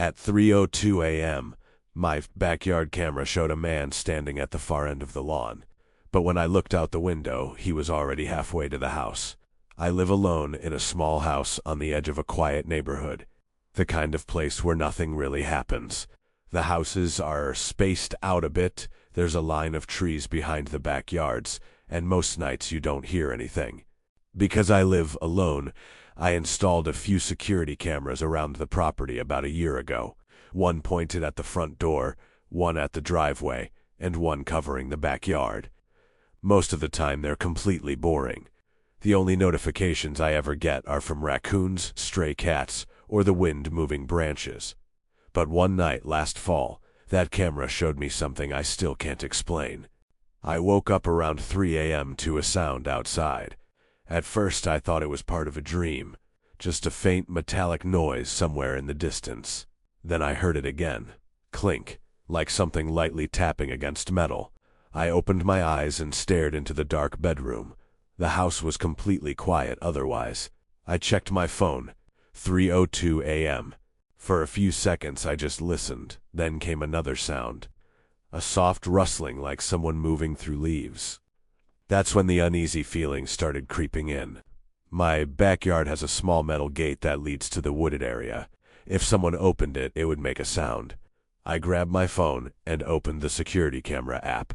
At 3:02 a.m., my backyard camera showed a man standing at the far end of the lawn. But when I looked out the window, he was already halfway to the house. I live alone in a small house on the edge of a quiet neighborhood, the kind of place where nothing really happens. The houses are spaced out a bit, there's a line of trees behind the backyards, and most nights you don't hear anything. Because I live alone, I installed a few security cameras around the property about a year ago. One pointed at the front door, one at the driveway, and one covering the backyard. Most of the time they're completely boring. The only notifications I ever get are from raccoons, stray cats, or the wind moving branches. But one night last fall, that camera showed me something I still can't explain. I woke up around 3 a.m. to a sound outside. At first I thought it was part of a dream, just a faint metallic noise somewhere in the distance. Then I heard it again, clink, like something lightly tapping against metal. I opened my eyes and stared into the dark bedroom. The house was completely quiet otherwise. I checked my phone, 3:02 a.m. For a few seconds I just listened, then came another sound. A soft rustling like someone moving through leaves. That's when the uneasy feelings started creeping in. My backyard has a small metal gate that leads to the wooded area. If someone opened it, it would make a sound. I grabbed my phone and opened the security camera app.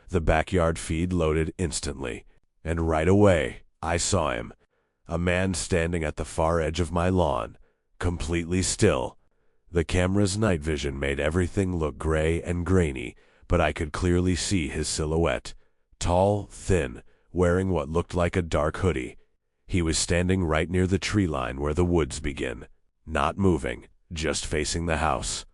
The backyard feed loaded instantly, and right away, I saw him. A man standing at the far edge of my lawn, completely still. The camera's night vision made everything look gray and grainy, but I could clearly see his silhouette. Tall, thin, wearing what looked like a dark hoodie. He was standing right near the tree line where the woods begin, not moving, just facing the house.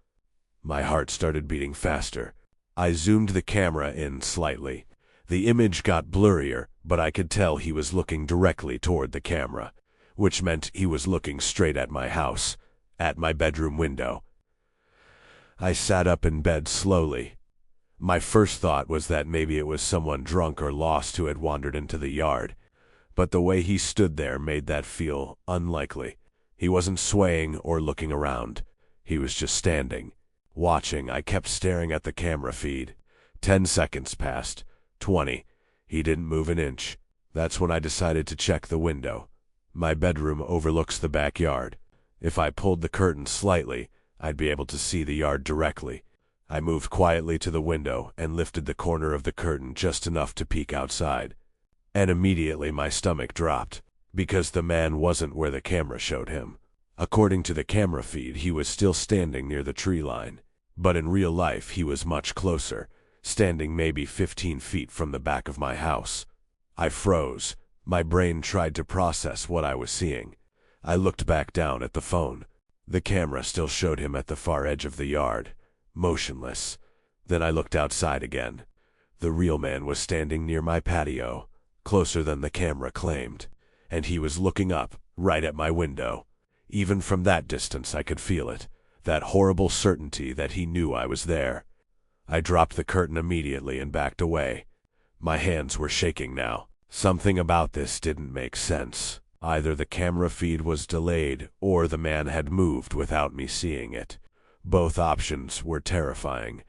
My heart started beating faster. I zoomed the camera in slightly. The image got blurrier, but I could tell he was looking directly toward the camera, which meant he was looking straight at my house, at my bedroom window. I sat up in bed slowly. My first thought was that maybe it was someone drunk or lost who had wandered into the yard, but the way he stood there made that feel unlikely. He wasn't swaying or looking around. He was just standing. Watching, I kept staring at the camera feed. 10 seconds passed. 20. He didn't move an inch. That's when I decided to check the window. My bedroom overlooks the backyard. If I pulled the curtain slightly, I'd be able to see the yard directly. I moved quietly to the window and lifted the corner of the curtain just enough to peek outside. And immediately my stomach dropped, because the man wasn't where the camera showed him. According to the camera feed, he was still standing near the tree line, but in real life he was much closer, standing maybe 15 feet from the back of my house. I froze. My brain tried to process what I was seeing. I looked back down at the phone. The camera still showed him at the far edge of the yard, motionless. Then I looked outside again. The real man was standing near my patio, closer than the camera claimed, and he was looking up, right at my window. Even from that distance I could feel it, that horrible certainty that he knew I was there. I dropped the curtain immediately and backed away. My hands were shaking now. Something about this didn't make sense. Either the camera feed was delayed, or the man had moved without me seeing it. Both options were terrifying.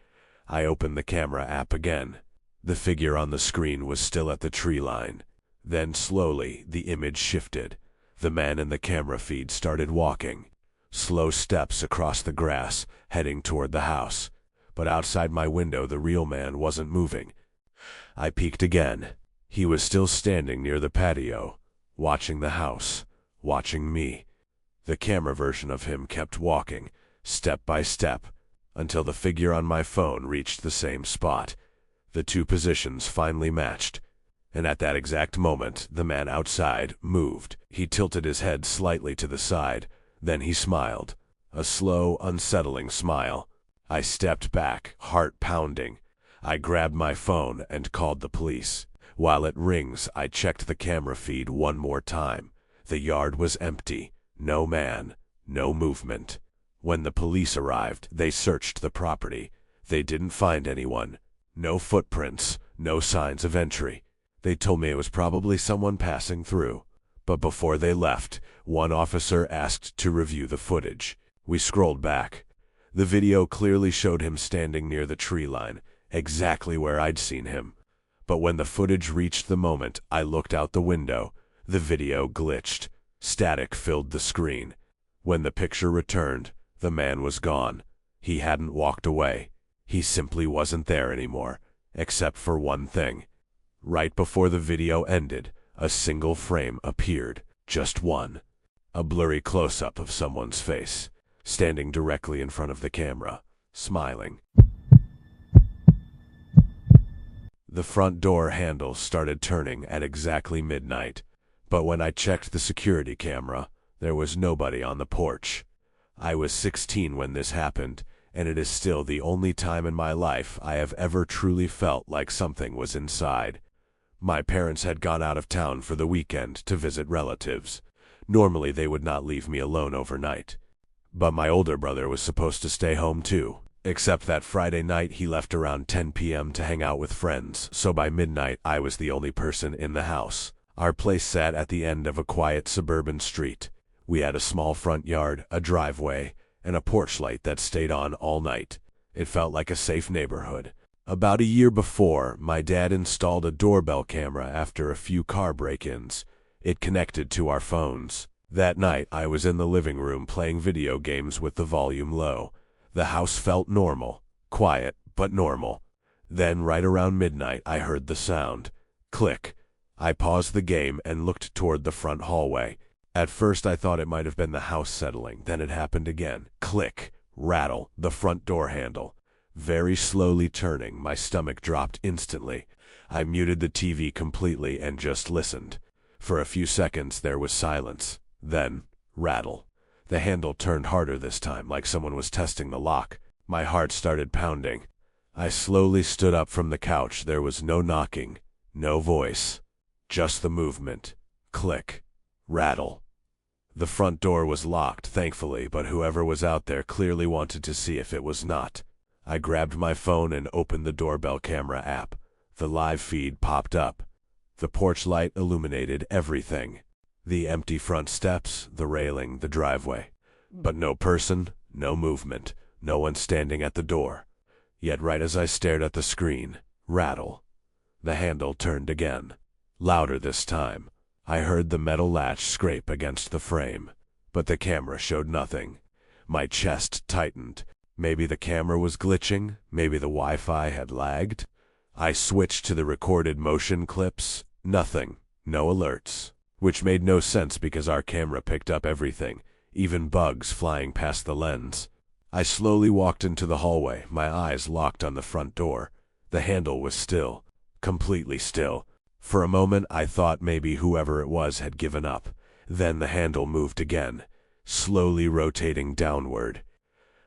I opened the camera app again. The figure on the screen was still at the tree line. Then slowly, the image shifted. The man in the camera feed started walking. Slow steps across the grass, heading toward the house. But outside my window, the real man wasn't moving. I peeked again. He was still standing near the patio, watching the house, watching me. The camera version of him kept walking, step by step, until the figure on my phone reached the same spot. The two positions finally matched. And at that exact moment, the man outside moved. He tilted his head slightly to the side. Then he smiled. A slow, unsettling smile. I stepped back, heart pounding. I grabbed my phone and called the police. While it rings, I checked the camera feed one more time. The yard was empty. No man. No movement. When the police arrived, they searched the property. They didn't find anyone. No footprints. No signs of entry. They told me it was probably someone passing through. But before they left, one officer asked to review the footage. We scrolled back. The video clearly showed him standing near the tree line, exactly where I'd seen him. But when the footage reached the moment I looked out the window, the video glitched. Static filled the screen. When the picture returned, the man was gone. He hadn't walked away. He simply wasn't there anymore, except for one thing. Right before the video ended, a single frame appeared, just one. A blurry close-up of someone's face, standing directly in front of the camera, smiling. The front door handle started turning at exactly midnight, but when I checked the security camera, there was nobody on the porch. I was 16 when this happened, and it is still the only time in my life I have ever truly felt like something was inside. My parents had gone out of town for the weekend to visit relatives. Normally they would not leave me alone overnight. But my older brother was supposed to stay home too, except that Friday night he left around 10 p.m. to hang out with friends, so by midnight I was the only person in the house. Our place sat at the end of a quiet suburban street. We had a small front yard, a driveway, and a porch light that stayed on all night. It felt like a safe neighborhood. About a year before, my dad installed a doorbell camera after a few car break-ins. It connected to our phones. That night, I was in the living room playing video games with the volume low. The house felt normal. Quiet, but normal. Then, right around midnight, I heard the sound. Click. I paused the game and looked toward the front hallway. At first, I thought it might have been the house settling. Then it happened again. Click. Rattle. The front door handle. Very slowly turning, my stomach dropped instantly. I muted the TV completely and just listened. For a few seconds, there was silence. Then, rattle. The handle turned harder this time, like someone was testing the lock. My heart started pounding. I slowly stood up from the couch. There was no knocking, no voice. Just the movement. Click. Rattle. The front door was locked, thankfully, but whoever was out there clearly wanted to see if it was not. I grabbed my phone and opened the doorbell camera app. The live feed popped up. The porch light illuminated everything. The empty front steps, the railing, the driveway. But no person, no movement, no one standing at the door. Yet right as I stared at the screen, rattle. The handle turned again. Louder this time. I heard the metal latch scrape against the frame, but the camera showed nothing. My chest tightened. Maybe the camera was glitching, maybe the Wi-Fi had lagged. I switched to the recorded motion clips. Nothing. No alerts. Which made no sense because our camera picked up everything, even bugs flying past the lens. I slowly walked into the hallway, my eyes locked on the front door. The handle was still. Completely still. For a moment I thought maybe whoever it was had given up. Then the handle moved again, slowly rotating downward.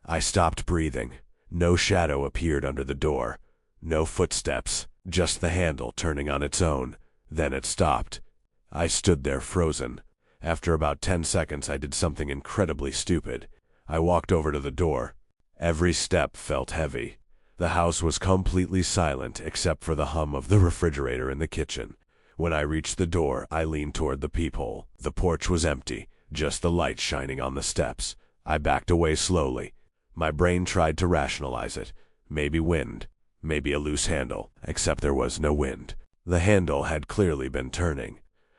I stopped breathing. No shadow appeared under the door. No footsteps, just the handle turning on its own. Then it stopped. I stood there frozen. After about 10 seconds I did something incredibly stupid. I walked over to the door. Every step felt heavy. The house was completely silent except for the hum of the refrigerator in the kitchen. When I reached the door, I leaned toward the peephole. The porch was empty, just the light shining on the steps. I backed away slowly. My brain tried to rationalize it. Maybe wind. Maybe a loose handle, except there was no wind. The handle had clearly been turning.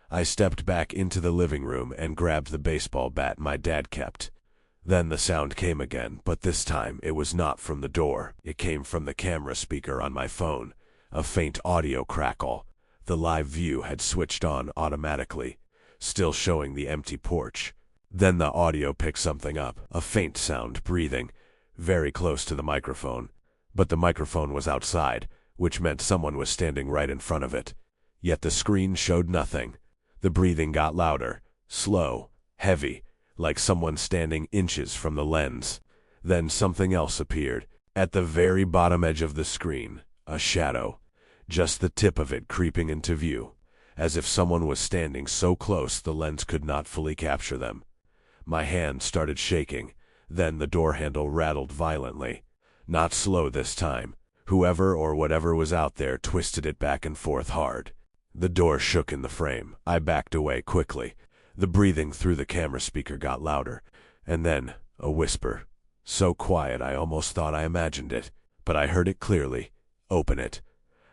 I stepped back into the living room and grabbed the baseball bat my dad kept. Then the sound came again, but this time it was not from the door. It came from the camera speaker on my phone. A faint audio crackle. The live view had switched on automatically, still showing the empty porch. Then the audio picked something up, a faint sound, breathing, very close to the microphone. But the microphone was outside, which meant someone was standing right in front of it. Yet the screen showed nothing. The breathing got louder, slow, heavy, like someone standing inches from the lens. Then something else appeared. At the very bottom edge of the screen, a shadow. Just the tip of it creeping into view, as if someone was standing so close the lens could not fully capture them. My hand started shaking. Then the door handle rattled violently. Not slow this time. Whoever or whatever was out there twisted it back and forth hard. The door shook in the frame. I backed away quickly. The breathing through the camera speaker got louder, and then a whisper. So quiet I almost thought I imagined it, but I heard it clearly. Open it.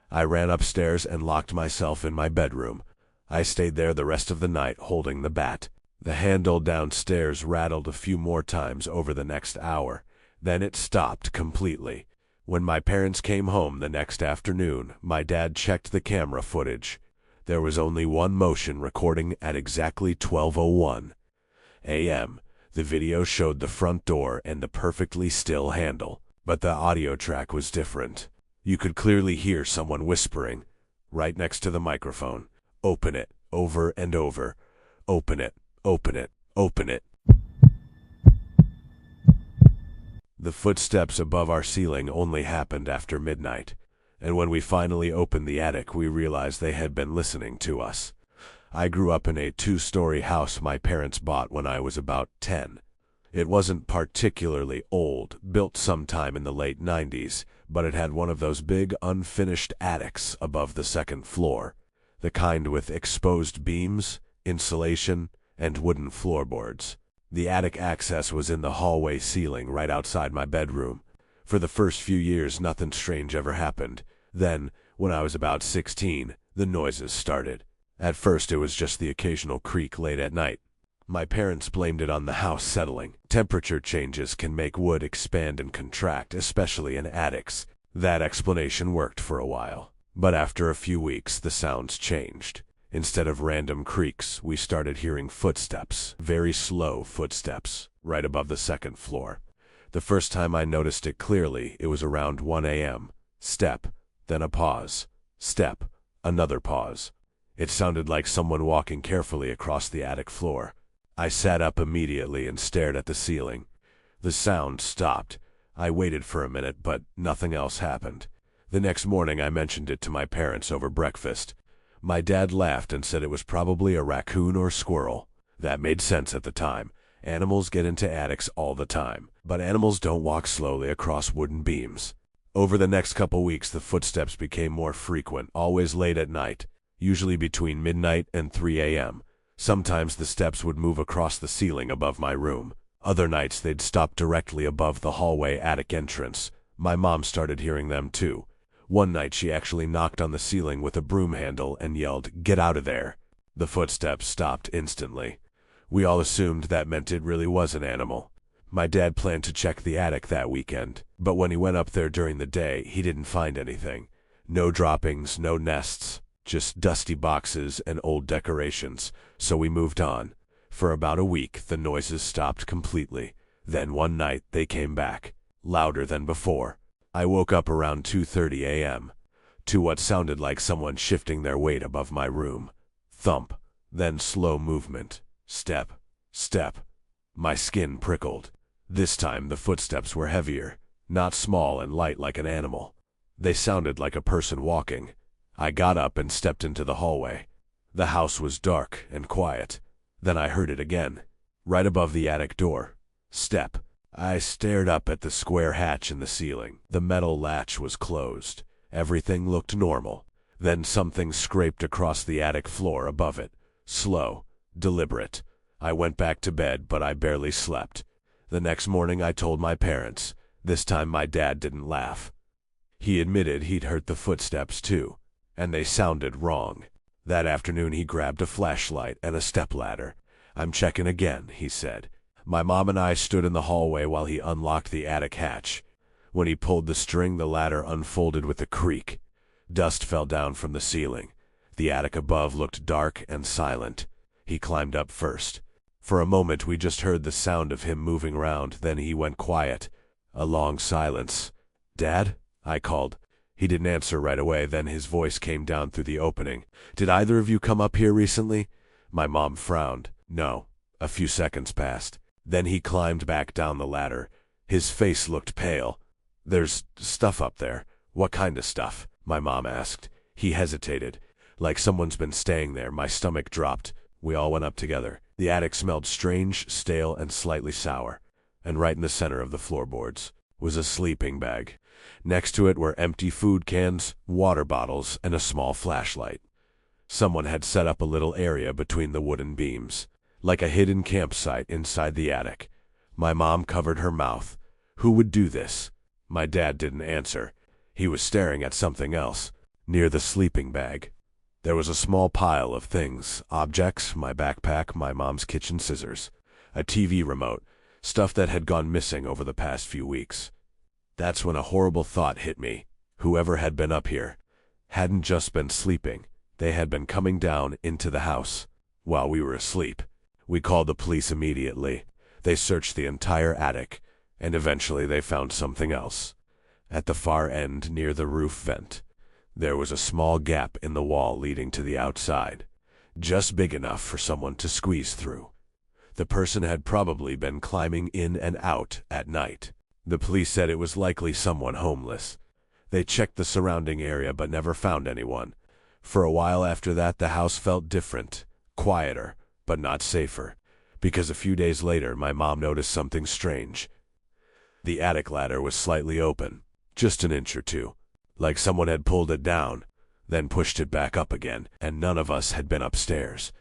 I ran upstairs and locked myself in my bedroom. I stayed there the rest of the night holding the bat. The handle downstairs rattled a few more times over the next hour. Then it stopped completely. When my parents came home the next afternoon, my dad checked the camera footage. There was only one motion recording at exactly 12:01 a.m. The video showed the front door and the perfectly still handle, but the audio track was different. You could clearly hear someone whispering, right next to the microphone, "Open it," over and over. "Open it, open it, open it." The footsteps above our ceiling only happened after midnight, and when we finally opened the attic, we realized they had been listening to us. I grew up in a 2-story house my parents bought when I was about 10. It wasn't particularly old, built sometime in the late 90s, but it had one of those big unfinished attics above the second floor, the kind with exposed beams, insulation, and wooden floorboards. The attic access was in the hallway ceiling right outside my bedroom. For the first few years, nothing strange ever happened. Then, when I was about 16, the noises started. At first, it was just the occasional creak late at night. My parents blamed it on the house settling. Temperature changes can make wood expand and contract, especially in attics. That explanation worked for a while. But after a few weeks, the sounds changed. Instead of random creaks, we started hearing footsteps, very slow footsteps, right above the second floor. The first time I noticed it clearly, it was around 1 a.m. Step, then a pause. Step, another pause. It sounded like someone walking carefully across the attic floor. I sat up immediately and stared at the ceiling. The sound stopped. I waited for a minute, but nothing else happened. The next morning I mentioned it to my parents over breakfast. My dad laughed and said it was probably a raccoon or squirrel. That made sense at the time. Animals get into attics all the time, but animals don't walk slowly across wooden beams. Over the next couple weeks, the footsteps became more frequent, always late at night, usually between midnight and 3 a.m. Sometimes the steps would move across the ceiling above my room. Other nights they'd stop directly above the hallway attic entrance. My mom started hearing them too. One night she actually knocked on the ceiling with a broom handle and yelled, "Get out of there!" The footsteps stopped instantly. We all assumed that meant it really was an animal. My dad planned to check the attic that weekend, but when he went up there during the day, he didn't find anything. No droppings, no nests, just dusty boxes and old decorations, so we moved on. For about a week, the noises stopped completely. Then one night, they came back, louder than before. I woke up around 2:30 a.m. to what sounded like someone shifting their weight above my room. Thump, then slow movement. Step, step. My skin prickled. This time the footsteps were heavier, not small and light like an animal. They sounded like a person walking. I got up and stepped into the hallway. The house was dark and quiet. Then I heard it again, right above the attic door. Step. I stared up at the square hatch in the ceiling. The metal latch was closed. Everything looked normal. Then something scraped across the attic floor above it. Slow, deliberate. I went back to bed, but I barely slept. The next morning I told my parents. This time my dad didn't laugh. He admitted he'd heard the footsteps too, and they sounded wrong. That afternoon he grabbed a flashlight and a stepladder. "I'm checking again," he said. My mom and I stood in the hallway while he unlocked the attic hatch. When he pulled the string, the ladder unfolded with a creak. Dust fell down from the ceiling. The attic above looked dark and silent. He climbed up first. For a moment we just heard the sound of him moving around, then he went quiet. A long silence. "Dad?" I called. He didn't answer right away, then his voice came down through the opening. "Did either of you come up here recently?" My mom frowned. "No." A few seconds passed. Then he climbed back down the ladder. His face looked pale. "There's stuff up there." "What kind of stuff?" my mom asked. He hesitated. "Like someone's been staying there." My stomach dropped. We all went up together. The attic smelled strange, stale, and slightly sour. And right in the center of the floorboards was a sleeping bag. Next to it were empty food cans, water bottles, and a small flashlight. Someone had set up a little area between the wooden beams, like a hidden campsite inside the attic. My mom covered her mouth. Who would do this? My dad didn't answer. He was staring at something else, near the sleeping bag. There was a small pile of things, objects, my backpack, my mom's kitchen scissors, a TV remote, stuff that had gone missing over the past few weeks. That's when a horrible thought hit me. Whoever had been up here hadn't just been sleeping. They had been coming down into the house while we were asleep. We called the police immediately. They searched the entire attic, and eventually they found something else. At the far end, near the roof vent, there was a small gap in the wall leading to the outside, just big enough for someone to squeeze through. The person had probably been climbing in and out at night. The police said it was likely someone homeless. They checked the surrounding area but never found anyone. For a while after that, the house felt different, quieter, but not safer, because a few days later my mom noticed something strange. The attic ladder was slightly open, just an inch or two, like someone had pulled it down, then pushed it back up again, and none of us had been upstairs.